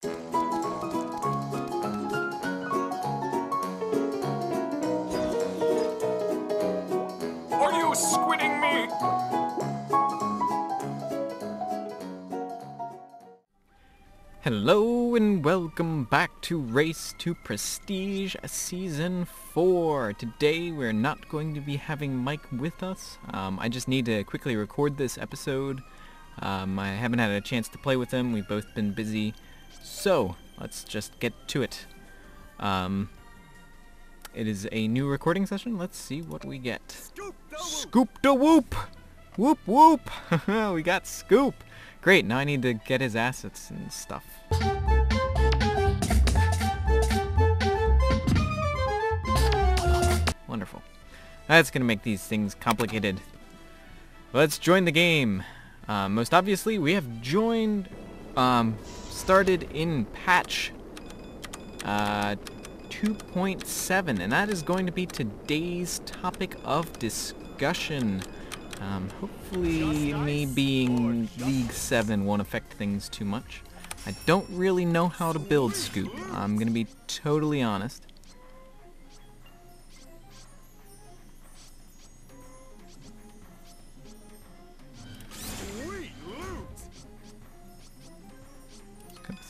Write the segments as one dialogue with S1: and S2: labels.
S1: Are you squidding me?
S2: Hello and welcome back to Race to Prestige Season 4. Today we're not going to be having Mike with us. I just need to quickly record this episode. I haven't had a chance to play with him. We've both been busy. So, let's just get to it. It is a new recording session. Let's see what we get. Scoop da whoop! Whoop whoop! We got Scoop! Great, now I need to get his assets and stuff. Wonderful. That's gonna make these things complicated. Let's join the game. Most obviously, we have joined, started in patch 2.7, and that is going to be today's topic of discussion. Hopefully me being League 7 won't affect things too much. I don't really know how to build Scoop. I'm gonna be totally honest.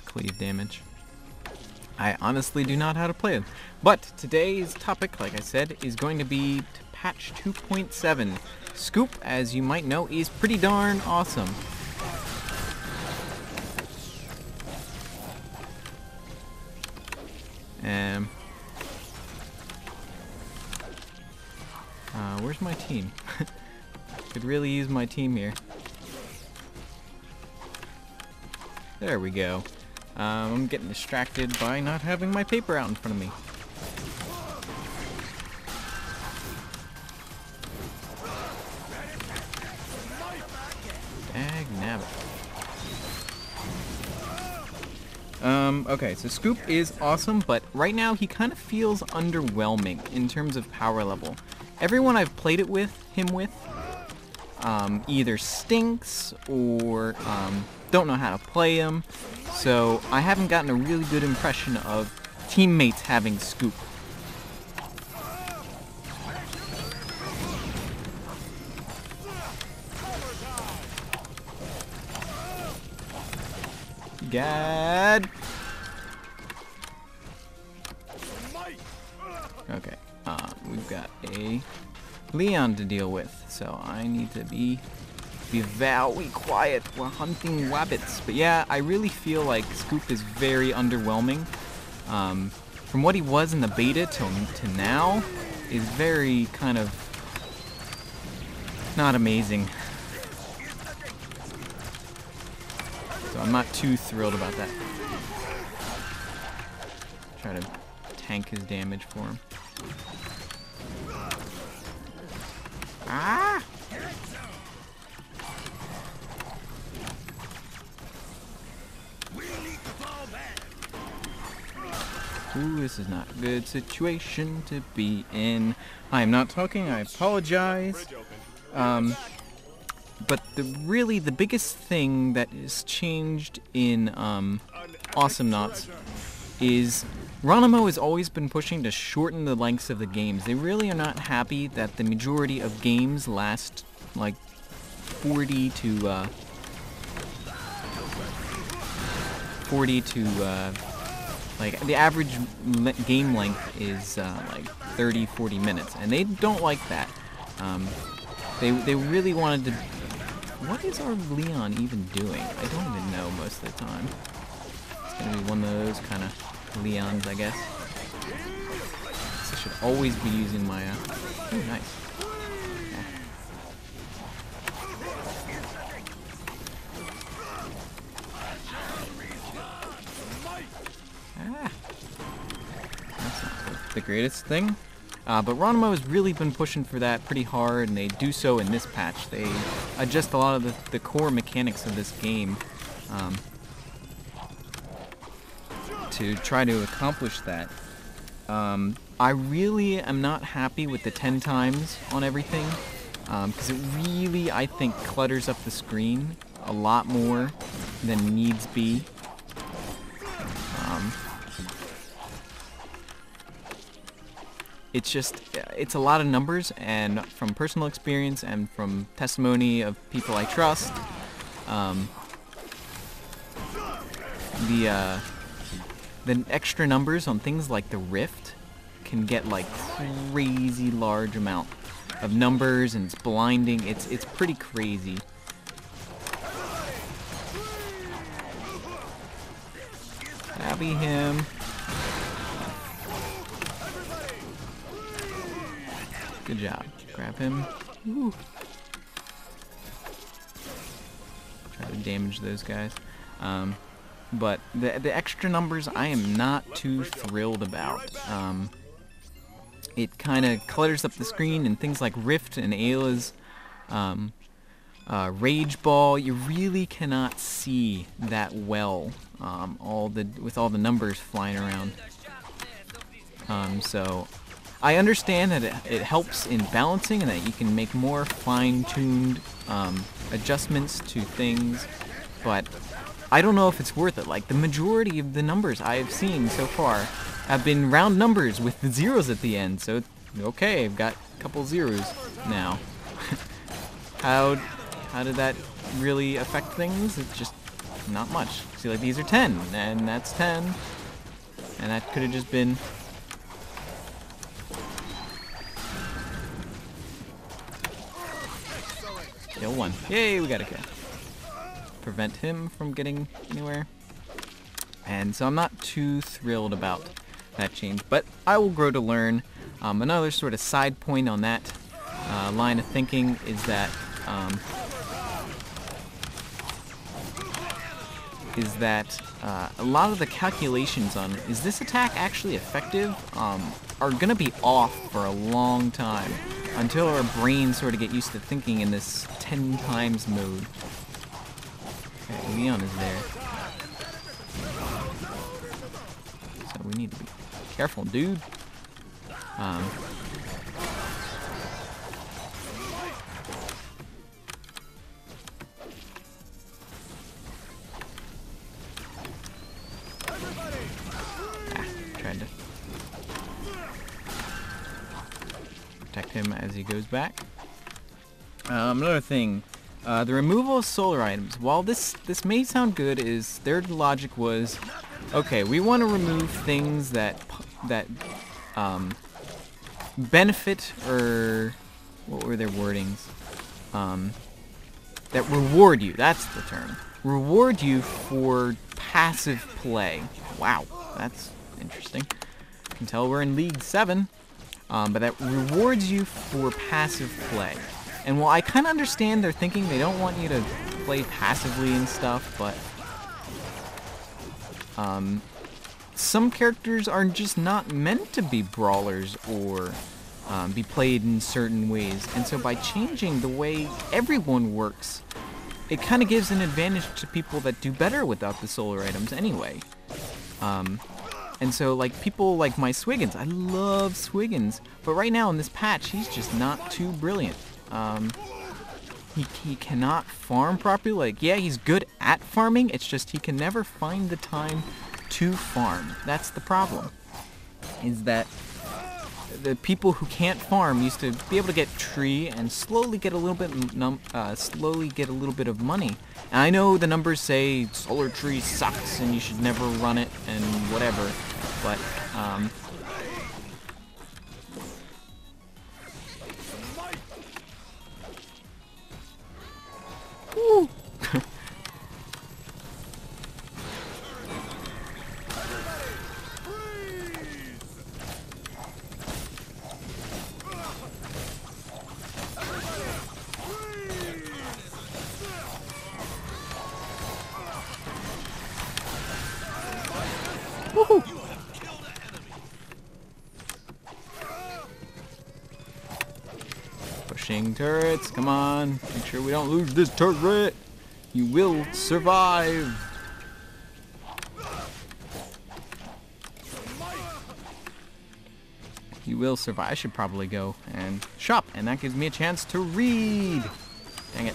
S2: Cleave damage. I honestly do not know how to play it. But today's topic, like I said, is going to be patch 2.7. Scoop, as you might know, is pretty darn awesome. Where's my team? Could really use my team here. There we go. I'm getting distracted by not having my paper out in front of me. Dagnabbit. Okay, so Scoop is awesome, but right now he kind of feels underwhelming in terms of power level. Everyone I've played it with, either stinks or don't know how to play him, so I haven't gotten a really good impression of teammates having Scoop. God. Okay, we've got a Leon to deal with, so I need to be very quiet. We're hunting rabbits. But yeah, I really feel like Scoop is very underwhelming. From what he was in the beta to now, is very kind of not amazing. So I'm not too thrilled about that. Try to tank his damage for him. Ah! Ooh, this is not a good situation to be in. I am not talking, I apologize. But the biggest thing that is changed in Awesomenauts is Ronimo has always been pushing to shorten the lengths of the games. They really are not happy that the majority of games last like 40 to like the average game length is like 30-40 minutes, and they don't like that. They really wanted to. What is our Leon even doing? I don't even know most of the time. It's gonna be one of those kind of Leons, I guess. So I should always be using my. Oh, nice. That's not the greatest thing. But Ronimo has really been pushing for that pretty hard, and they do so in this patch. They adjust a lot of the core mechanics of this game to try to accomplish that. I really am not happy with the 10 times on everything, because it really, I think, clutters up the screen a lot more than needs be. it's a lot of numbers, and from personal experience and from testimony of people I trust, the extra numbers on things like the Rift can get like crazy large amount of numbers, and it's blinding. It's pretty crazy. Stabby him. Good job. Grab him. Woo. Try to damage those guys. But the extra numbers I am not too thrilled about. It kind of clutters up the screen, and things like Rift and Ayla's Rage Ball, you really cannot see that well with all the numbers flying around. So I understand that it helps in balancing, and that you can make more fine-tuned adjustments to things, but I don't know if it's worth it. Like, the majority of the numbers I have seen so far have been round numbers with the zeros at the end, so okay, I've got a couple zeros now. How did that really affect things? It's just not much. See, like, these are 10, and that's 10, and that could have just been... Kill one. Yay, we got a kill. Prevent him from getting anywhere. And so I'm not too thrilled about that change, but I will grow to learn. Another sort of side point on that line of thinking is that a lot of the calculations on is this attack actually effective are gonna be off for a long time, until our brains sort of get used to thinking in this 10 times mode. Okay, Leon is there. So we need to be careful, dude. Tried to protect him as he goes back. Another thing, the removal of solar items. While this may sound good, is their logic was, okay, we want to remove things that benefit, or what were their wordings? That reward you. That's the term. Reward you for passive play. Wow, that's interesting. You can tell we're in League 7, but that rewards you for passive play. And while I kind of understand their thinking, they don't want you to play passively and stuff, but some characters are just not meant to be brawlers or be played in certain ways. And so by changing the way everyone works, it kind of gives an advantage to people that do better without the solar items anyway. And so, like, people like my Swiggins, I love Swiggins, but right now in this patch, he's just not too brilliant. He cannot farm properly. Like, yeah, he's good at farming, it's just he can never find the time to farm. That's the problem, is that the people who can't farm used to be able to get tree and slowly get a little bit of money. And I know the numbers say solar tree sucks and you should never run it and whatever, but woo. Woohoo! Pushing turrets, come on. Make sure we don't lose this turret. You will survive. You will survive. I should probably go and shop, and that gives me a chance to read. Dang it.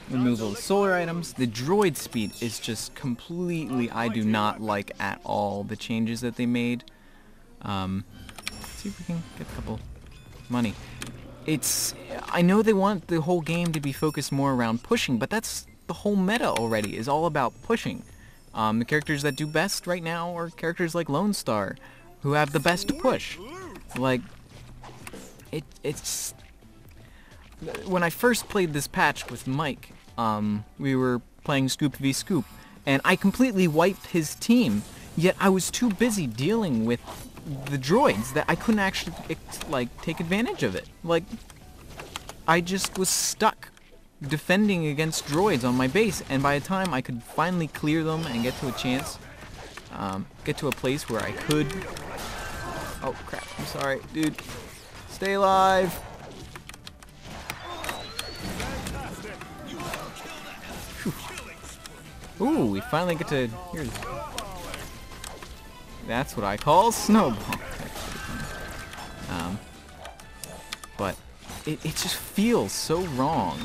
S2: Removal of solar items. The droid speed is just completely, I do not like at all the changes that they made. Let's see if we can get a couple money. I know they want the whole game to be focused more around pushing, but that's the whole meta already, is all about pushing. The characters that do best right now are characters like Lone Star, who have the best push. Like, it's... When I first played this patch with Mike, we were playing Scoop v Scoop, and I completely wiped his team, yet I was too busy dealing with the droids that I couldn't actually, like, take advantage of it. Like, I just was stuck defending against droids on my base, and by the time I could finally clear them and get to a chance, get to a place where I could... Oh, crap. I'm sorry, dude. Stay alive! Ooh, we finally get to... Here's... That's what I call snowball. But it just feels so wrong.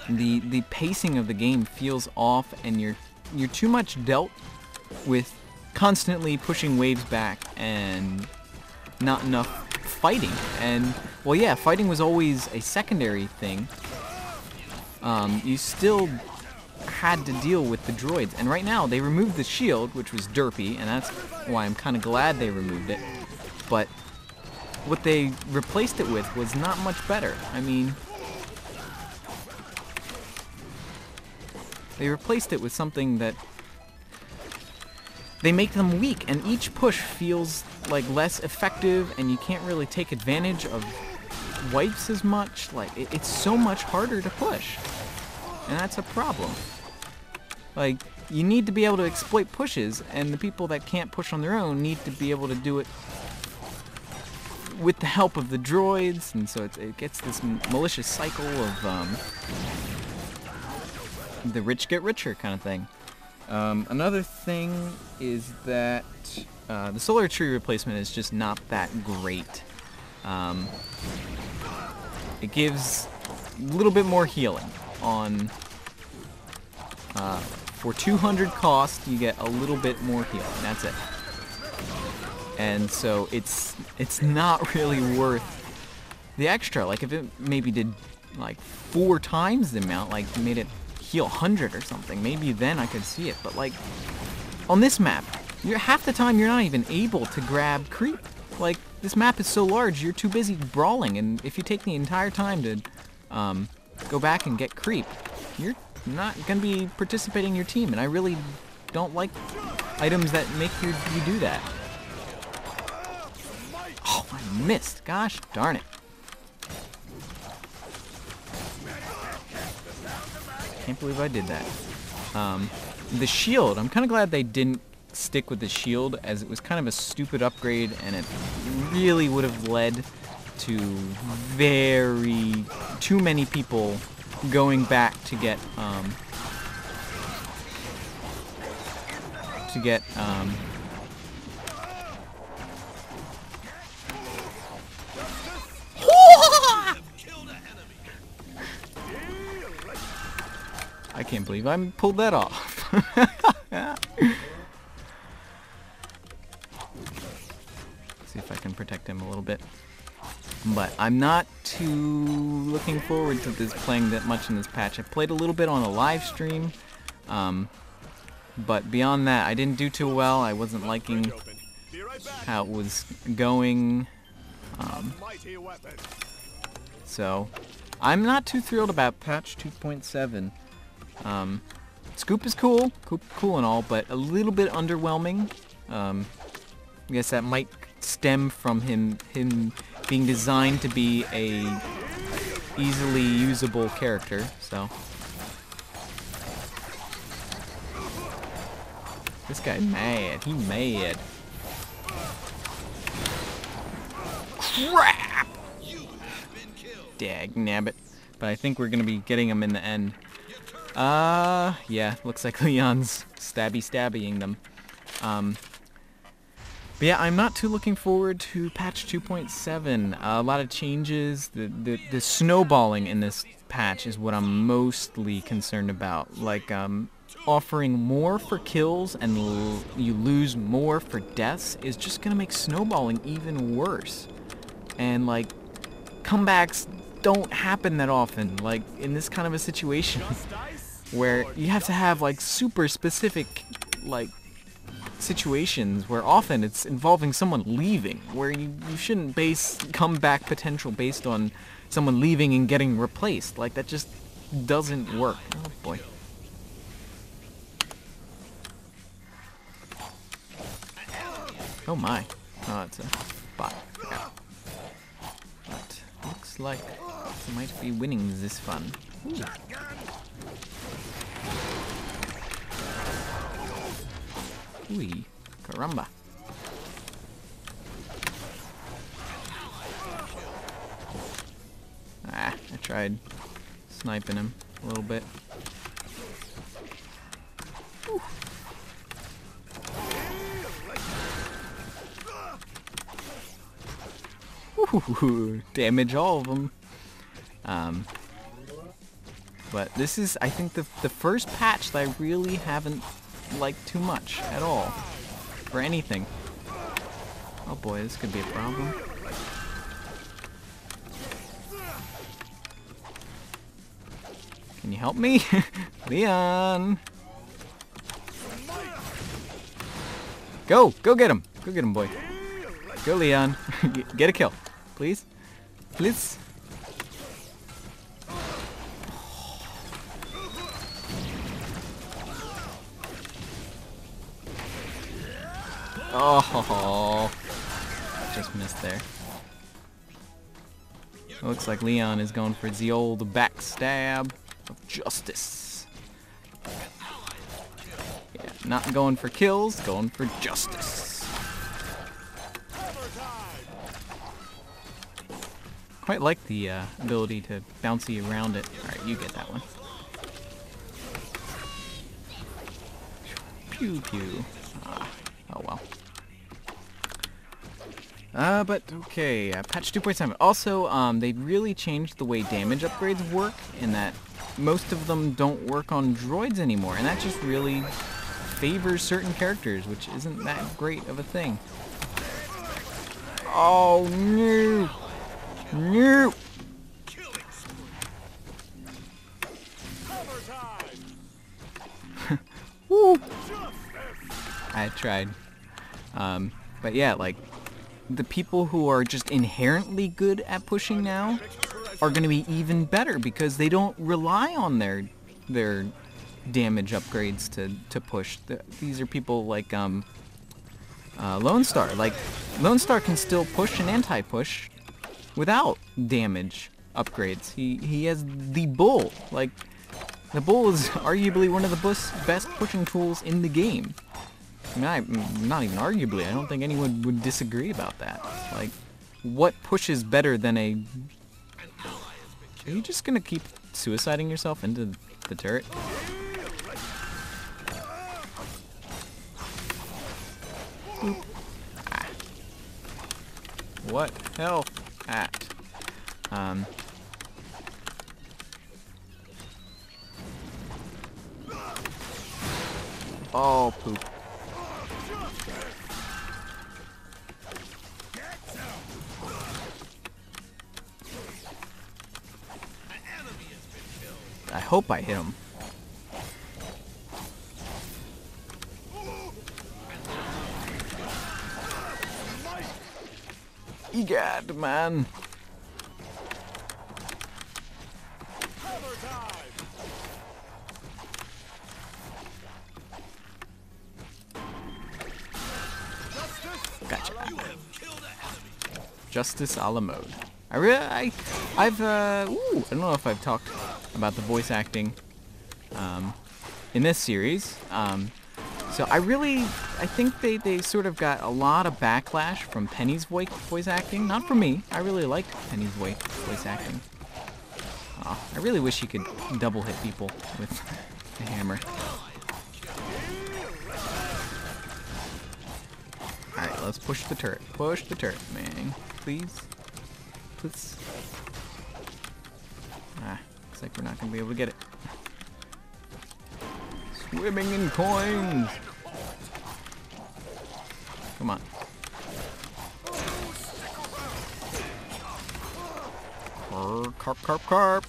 S2: The pacing of the game feels off, and you're too much dealt with constantly pushing waves back and not enough fighting. And well, yeah, fighting was always a secondary thing. You still had to deal with the droids, and right now they removed the shield, which was derpy, and that's why I'm kind of glad they removed it. But what they replaced it with was not much better. I mean, they replaced it with something that they make them weak, and each push feels like less effective, and you can't really take advantage of wipes as much. Like, it's so much harder to push, and that's a problem. Like, you need to be able to exploit pushes, and the people that can't push on their own need to be able to do it with the help of the droids, and so it gets this malicious cycle of the rich get richer kind of thing. Another thing is that the solar tree replacement is just not that great. It gives a little bit more healing on... for 200 cost, you get a little bit more healing. That's it. And so it's not really worth the extra. Like, if it maybe did like 4 times the amount, like made it heal 100 or something, maybe then I could see it. But like on this map, half the time you're not even able to grab creep. Like, this map is so large, you're too busy brawling, and if you take the entire time to go back and get creep, you're not going to be participating in your team, and I really don't like items that make you do that. Oh, I missed. Gosh darn it. Can't believe I did that. The shield, I'm kind of glad they didn't stick with the shield, as it was kind of a stupid upgrade, and it really would have led to too many people going back to get I can't believe I pulled that off. See if I can protect him a little bit. But I'm not too looking forward to playing that much in this patch. I played a little bit on a live stream, but beyond that, I didn't do too well. I wasn't liking how it was going. So I'm not too thrilled about patch 2.7. Scoop is cool and all, but a little bit underwhelming. I guess that might stem from him being designed to be a easily usable character, so. This guy mad. He mad. Crap! Dagnabbit. But I think we're gonna be getting him in the end. Yeah, looks like Leon's stabbying them. But yeah, I'm not too looking forward to patch 2.7. A lot of changes. The snowballing in this patch is what I'm mostly concerned about. Like, offering more for kills and you lose more for deaths is just gonna make snowballing even worse. And, like, comebacks don't happen that often. Like, in this kind of a situation where you have to have, like, super specific, like, situations where often it's involving someone leaving, where you shouldn't base comeback potential based on someone leaving and getting replaced. Like, that just doesn't work. Oh boy. Oh my. Oh, it's a bot. Yeah. But looks like I might be winning this fun. Ooh. Ooh, caramba. Ah, I tried sniping him a little bit. Ooh, damage all of them. But this is, I think, the first patch that I really haven't liked too much at all for anything. Oh boy, this could be a problem. Can you help me? Leon! Go get him! Go get him, boy. Go, Leon. Get a kill. Please? Please? Oh, just missed there. Looks like Leon is going for the old backstab of justice. Yeah, not going for kills, going for justice. Quite like the ability to bouncy around it. Alright, you get that one. Pew pew. Oh well. But okay, patch 2.7. Also, they really changed the way damage upgrades work, in that most of them don't work on droids anymore, and that just really favors certain characters, which isn't that great of a thing. Oh no! No! Woo! I tried. But yeah, like, the people who are just inherently good at pushing now are going to be even better because they don't rely on their damage upgrades to push. These are people like Lone Star. Like, Lone Star can still push and anti-push without damage upgrades. He has the bull. Like, the bull is arguably one of the best pushing tools in the game. I mean, not even arguably. I don't think anyone would disagree about that. Like, what pushes better than a... Are you just gonna keep suiciding yourself into the turret? Boop. Ah. What health at? Oh, poop. I hope I hit him. Egad, man. Gotcha. Justice a la mode. I don't know if I've talked about the voice acting in this series. So I think they sort of got a lot of backlash from Penny's voice acting. Not from me. I really liked Penny's voice acting. I really wish he could double hit people with the hammer. Alright, let's push the turret. Push the turret, man. Please. Please. like we're not going to be able to get it. Swimming in coins! Come on. Carp, carp, carp!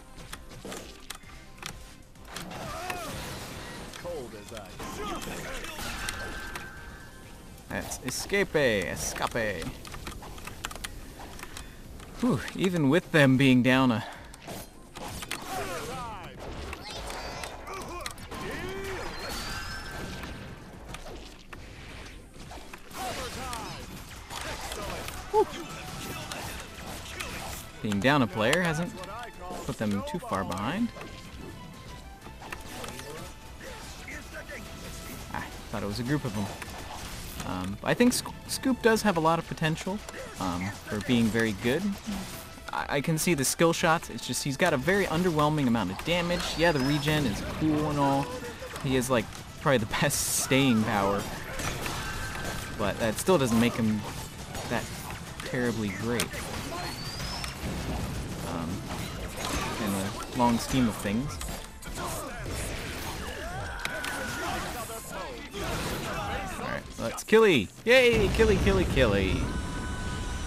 S2: That's escape. Whew, even with them being down a... Whew. Being down a player hasn't put them too far behind. Thought it was a group of them. I think Scoop does have a lot of potential for being very good. I can see the skill shots. It's just he's got a very underwhelming amount of damage. Yeah, the regen is cool and all. He has like probably the best staying power, but that still doesn't make him that terribly great in the long scheme of things. Let's killy! Yay! Killy, killy, killy!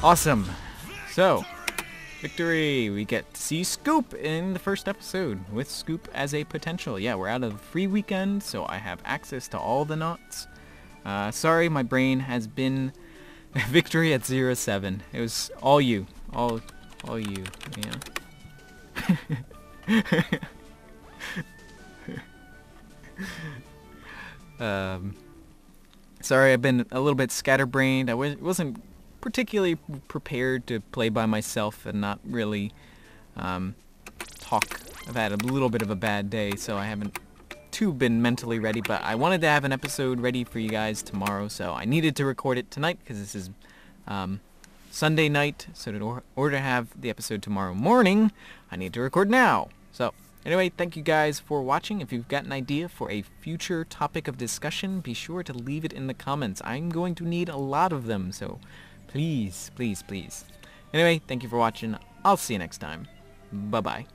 S2: Awesome! So, victory! We get to see Scoop in the first episode, with Scoop as a potential. Yeah, we're out of the free weekend, so I have access to all the knots. Sorry, my brain has been victory at 0-7. It was all you. All you, yeah. Sorry, I've been a little bit scatterbrained. I wasn't particularly prepared to play by myself and not really talk. I've had a little bit of a bad day, so I haven't been mentally ready, but I wanted to have an episode ready for you guys tomorrow, so I needed to record it tonight because this is Sunday night, so in order to have the episode tomorrow morning, I need to record now. So anyway, thank you guys for watching. If you've got an idea for a future topic of discussion, be sure to leave it in the comments. I'm going to need a lot of them, so please, please, please. Anyway, thank you for watching. I'll see you next time. Bye-bye.